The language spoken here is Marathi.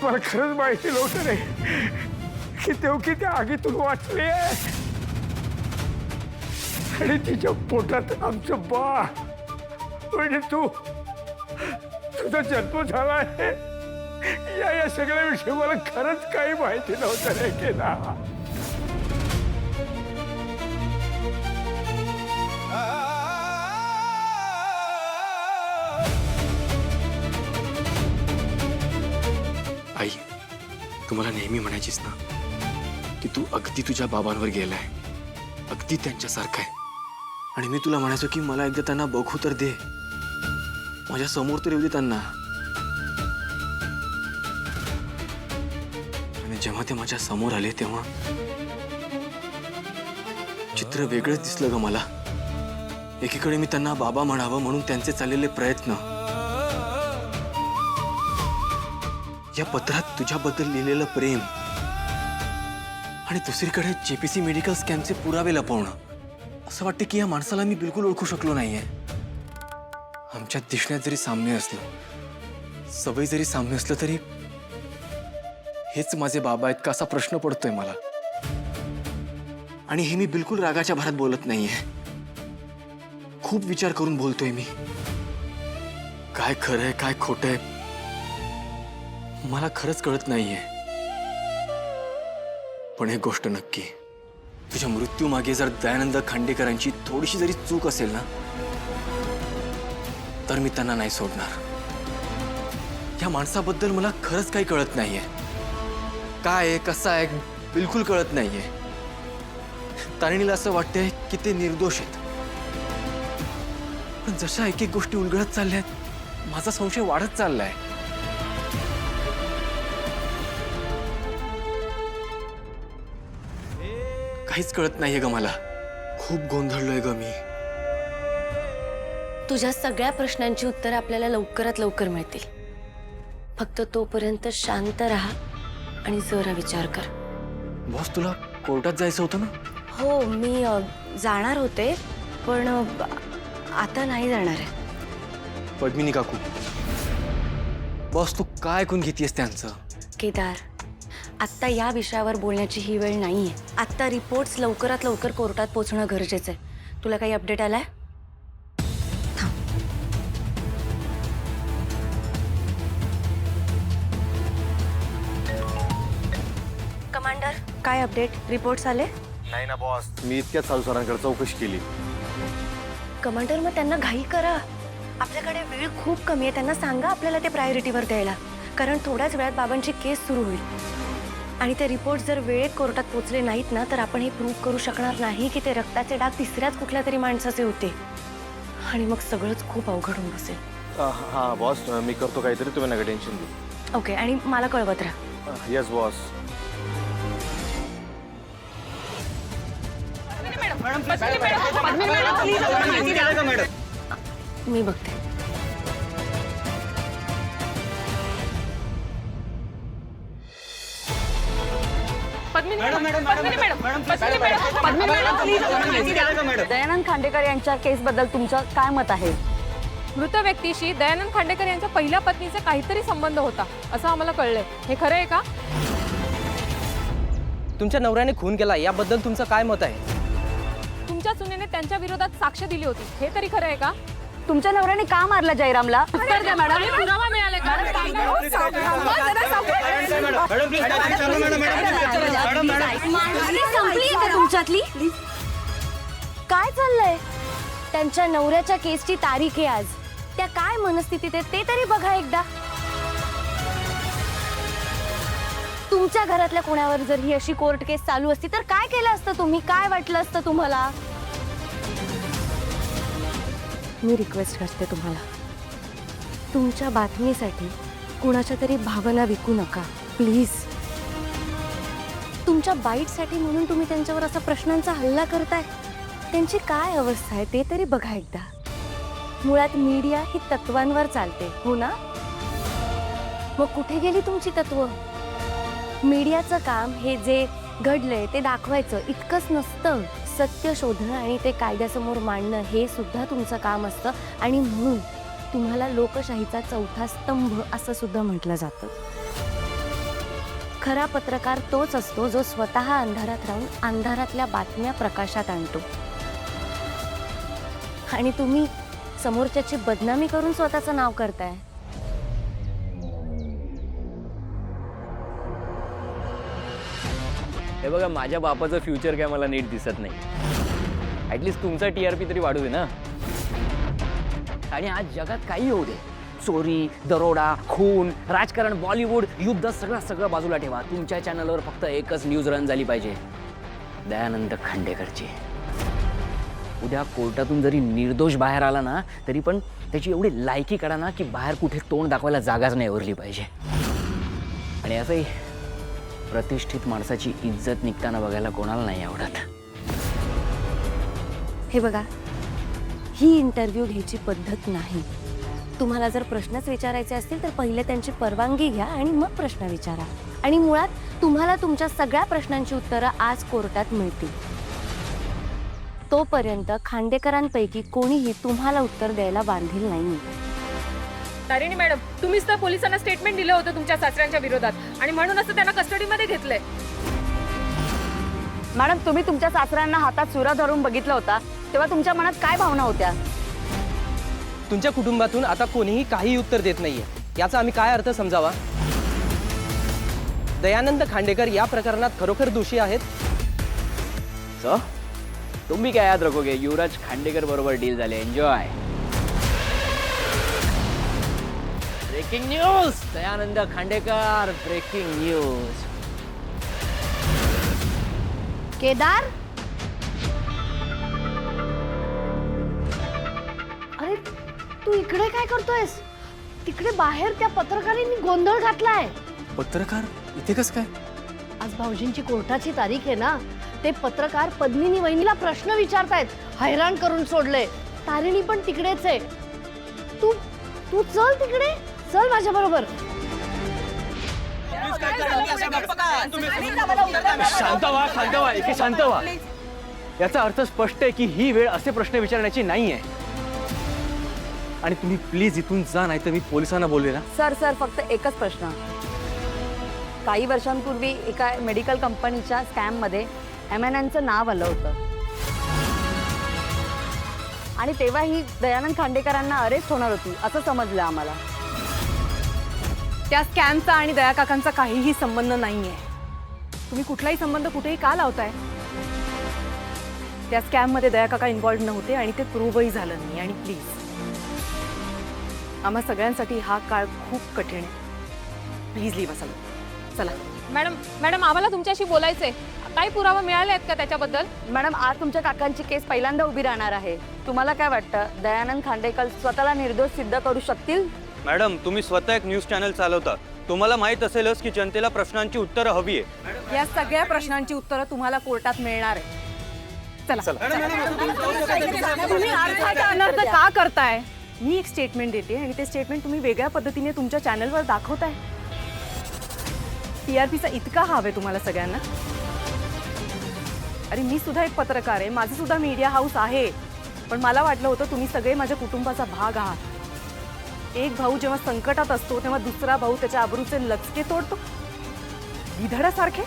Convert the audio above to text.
मला खरंच माहिती नव्हतं रे की देवकी त्या आगीतून वाचली आहे आणि तिच्या पोटात आमचं बाळ म्हणजे तुझा जन्म झाला आहे या सगळ्याविषयी मला खरंच काही माहिती नव्हतं रे केला. आई तू मला नेहमी म्हणायचीस ना की तू अगदी तुझ्या बाबांवर गेलाय, अगदी त्यांच्यासारखा आहे. आणि मी तुला म्हणायचो की मला एकदा त्यांना बघू तर दे, माझ्या समोर तर येऊ दे त्यांना. आणि जेव्हा ते माझ्या समोर आले तेव्हा चित्र वेगळंच दिसलं ग मला. एकीकडे मी त्यांना बाबा म्हणावं म्हणून त्यांचे चाललेले प्रयत्न, या पत्रात तुझ्याबद्दल लिहिलेलं प्रेम, आणि दुसरीकडे जेपीसी मेडिकल स्कॅमचे पुरावे लपवणं. असं वाटतं की या माणसाला मी बिलकुल ओळखू शकलो नाहीये. आमच्या दिसण्यात जरी साम्य असलं, सवय जरी साम्य असलं, तरी हेच माझे बाबा आहेत का असा प्रश्न पडतोय मला. आणि हे मी बिलकुल रागाच्या भरात बोलत नाहीये, खूप विचार करून बोलतोय मी. काय खरंय काय खोटंय मला खरंच कळत नाहीये. पण एक गोष्ट नक्की, तुझ्या मृत्यूमागे जर दयानंद खांडेकरांची थोडीशी जरी चूक असेल ना, तर मी त्यांना नाही सोडणार. या माणसाबद्दल मला खरंच काही कळत नाहीये. काय आहे कसं आहे बिलकुल कळत नाहीये. तारिणीला असं वाटतंय की ते निर्दोष आहेत, पण जशा एक एक गोष्टी उलगडत चालल्यात माझा संशय वाढत चाललाय. काहीच कळत नाहीये ग मला. खूप गोंधळलोय ग मी. तुझ्या सगळ्या प्रश्नांची उत्तरं आपल्याला लवकरात लवकर मिळतील. फक्त तोपर्यंत शांत राहा आणि जरा विचार कर. बॉस तुला कोर्टात जायचं होतं ना? हो मी जाणार होते, पण आता नाही जाणार आहे. पद्मिनी काकू, बॉस तू काय ऐकून घेतीयस त्यांचं? केदार, आत्ता या विषयावर बोलण्याची ही वेळ नाहीये. आत्ता रिपोर्ट्स लवकरात लवकर कोर्टात पोहोचणं गरजेचं आहे. तुला काही अपडेट आलाय? कमांडर, काय अपडेट? रिपोर्ट्स आले? नाही ना बॉस, मी इतक्यात साधू सरांकडे चौकशी केली. कमांडर, मग त्यांना घाई करा. आपल्याकडे वेळ खूप कमी आहे. त्यांना सांगा आपल्याला ते प्रायोरिटीवर द्यायला, कारण थोड्याच वेळात बाबांची केस सुरू होईल. आणि ते रिपोर्ट जर वेळेत कोर्टात पोचले नाहीत ना, तर आपण हे प्रूव्ह करू शकणार नाही की ते रक्ताचे डाग तिसऱ्याच कुठल्या तरी माणसाचे होते. आणि मग सगळंच खूप अवघड होऊन बसेल. हां बॉस, मी करतो काहीतरी, तुम्ही नका टेन्शन घेऊ. ओके, आणि मला कळवत राहा. Yes boss. मी बघते. दयानंद खांडेकर यांच्या केसबद्दल तुमचं काय मत आहे? मृत व्यक्तीशी दयानंद खांडेकर यांच्या पहिल्या पत्नीचा काहीतरी संबंध होता असं आम्हाला कळलंय. हे खरं आहे का? तुमच्या नवऱ्याने खून केला याबद्दल तुमचं काय मत आहे? तुमच्या सुनेने त्यांच्या विरोधात साक्ष दिली होती, हे तरी खरं आहे का? तुमच्या नवऱ्याने का मारला जयरामला? उत्तर द्या मॅडम. पुरावा मिळाला का? संपली का तुमच्यातली? काय चाललंय? त्यांच्या नवऱ्याच्या केसची तारीख आहे आज. त्या काय मनस्थितीत आहेत ते तरी बघा एकदा. तुमच्या घरातल्या कोणावर जर ही अशी कोर्ट केस चालू असती तर काय केलं असतं तुम्ही? काय वाटलं असतं तुम्हाला? मी रिक्वेस्ट करते तुम्हाला, तुमच्या बातमीसाठी कुणाच्या तरी भावना विकू नका प्लीज. तुमच्या बाईटसाठी म्हणून तुम्ही त्यांच्यावर असा प्रश्नांचा हल्ला करताय. त्यांची काय अवस्था आहे ते तरी बघा एकदा. मुळात मीडिया ही तत्वांवर चालते, हो ना? मग कुठे गेली तुमची तत्व? मीडियाचं काम हे जे घडलंय ते दाखवायचं इतकंच नसतं. सत्य शोधणं आणि ते कायद्यासमोर मांडणं हे सुद्धा तुमचं काम असतं. आणि म्हणून तुम्हाला लोकशाहीचा चौथा स्तंभ असं सुद्धा म्हटलं जातं. खरा पत्रकार तोच असतो जो स्वतः अंधारात राहून अंधारातल्या बातम्या प्रकाशात आणतो. आणि तुम्ही समोरच्याची बदनामी करून स्वतःचं नाव करताय. हे बघा, माझ्या बापाचं फ्युचर काय मला नीट दिसत नाही. ॲटलिस्ट तुमचा TRP तरी वाढू दे ना. आणि आज जगात काही होऊ दे, चोरी, दरोडा, खून, राजकारण, बॉलिवूड, युद्ध, सगळं बाजूला ठेवा. तुमच्या चॅनलवर फक्त एकच न्यूज रन झाली पाहिजे, दयानंद खांडेकरची. उद्या कोर्टातून जरी निर्दोष बाहेर आला ना, तरी पण त्याची एवढी लायकी करा ना की बाहेर कुठे तोंड दाखवायला जागाच नाही उरली पाहिजे. आणि असंही प्रतिष्ठित माणसाची इज्जत निघताना बघायला कोणाला नाही आवडत. हे बघा, ही इंटरव्ह्यू घ्यायची पद्धत नाही. तुम्हाला जर प्रश्नच विचारायचे असतील तर पहिले त्यांची परवानगी घ्या आणि मग प्रश्न विचारा. आणि मुळात तुम्हाला तुमच्या सगळ्या प्रश्नांची उत्तरं आज कोर्टात मिळतील. तोपर्यंत खांडेकरांपैकी कोणीही तुम्हाला उत्तर द्यायला बांधील नाही. तारिणी मॅडम, तुम्हीच तर पोलिसांना स्टेटमेंट दिलं होतं तुमच्या सासऱ्यांच्या विरोधात आणि म्हणूनच तर त्यांना कस्टडीमध्ये घेतलंय. मॅडम, तुम्ही तुमच्या सासऱ्यांना हातात सुरा धरून बघितलं होता तेव्हा तुमच्या मनात काय भावना होत्या? तुमच्या कुटुंबातून आता कोणीही काही उत्तर देत नाहीये. याचा आम्ही काय अर्थ समजावा? दयानंद खांडेकर या प्रकरणात खरोखर दोषी आहेत. सो तुम्ही काय याद रखोगे, युवराज खांडेकर बरोबर डील झाले. Enjoy. Breaking news, Dayanand Khandekar. Breaking news. Kedar, अरे तू इकडे काय करतोयस? तिकडे बाहेर त्या पत्रकारांनी गोंधळ घातलाय. पत्रकार इथे कसं काय? आज भाऊजींची कोर्टाची तारीख आहे ना, ते पत्रकार पद्मिनी वहिनीला प्रश्न विचारतायत. हैराण करून सोडले. तारिणी पण तिकडेच आहे. तू तू चल तिकडे, चल माझ्या बरोबर. शांत व्हा, इथे शांत व्हा. याचा अर्थ स्पष्ट आहे की ही वेळ असे प्रश्न विचारण्याची नाहीये. आणि तुम्ही प्लीज इथून जा, नाही तर मी पोलिसांना बोलवे ना. सर, फक्त एकच प्रश्न. काही वर्षांपूर्वी एका मेडिकल कंपनीच्या स्कॅममध्ये MNNचं नाव आलं होतं आणि तेव्हा ही दयानंद खांडेकरांना अरेस्ट होणार होती असं समजलं आम्हाला. त्या स्कॅमचा आणि दया काकांचा काहीही संबंध नाहीये. तुम्ही कुठलाही संबंध कुठेही का लावताय? त्या स्कॅममध्ये दया काका इन्व्हॉल्व नव्हते आणि ते प्रूव्हही झालं नाही. आणि प्लीज, आम्हा सगळ्यांसाठी हा काळ खूप कठीण आहे. प्लीज लीव असाल. चला. मॅडम, आम्हाला तुमच्याशी बोलायचंय. काही पुरावा मिळाले आहेत का त्याच्याबद्दल? मॅडम, आज तुमच्या काकांची केस पहिल्यांदा उभी राहणार आहे. तुम्हाला काय वाटतं, दयानंद खांडेकर स्वतःला निर्दोष सिद्ध करू शकतील? मॅडम, तुम्ही स्वतः एक न्यूज चॅनल चालवता. तुम्हाला माहित असेलच की जनतेला प्रश्नांची उत्तरं हवी आहे. या सगळ्या प्रश्नांची उत्तरं तुम्हाला कोर्टात मिळणार आहे. चला. तुम्ही अर्थाचा अनर्थ का करताय? मी एक स्टेटमेंट देते आणि ते स्टेटमेंट तुम्ही वेगळ्या पद्धतीने तुमच्या चॅनलवर दाखवताय. TRPचा इतका हवा आहे तुम्हाला सगळ्यांना? अरे, मी सुद्धा एक पत्रकार आहे, माझं सुद्धा मीडिया हाऊस आहे. पण मला वाटलं होतं तुम्ही सगळे माझ्या कुटुंबाचा भाग आहात. एक भाऊ जेव्हा संकटात असतो तेव्हा दुसरा भाऊ त्याच्या आबरूचे लचके तोडतो. गिधडासारखे.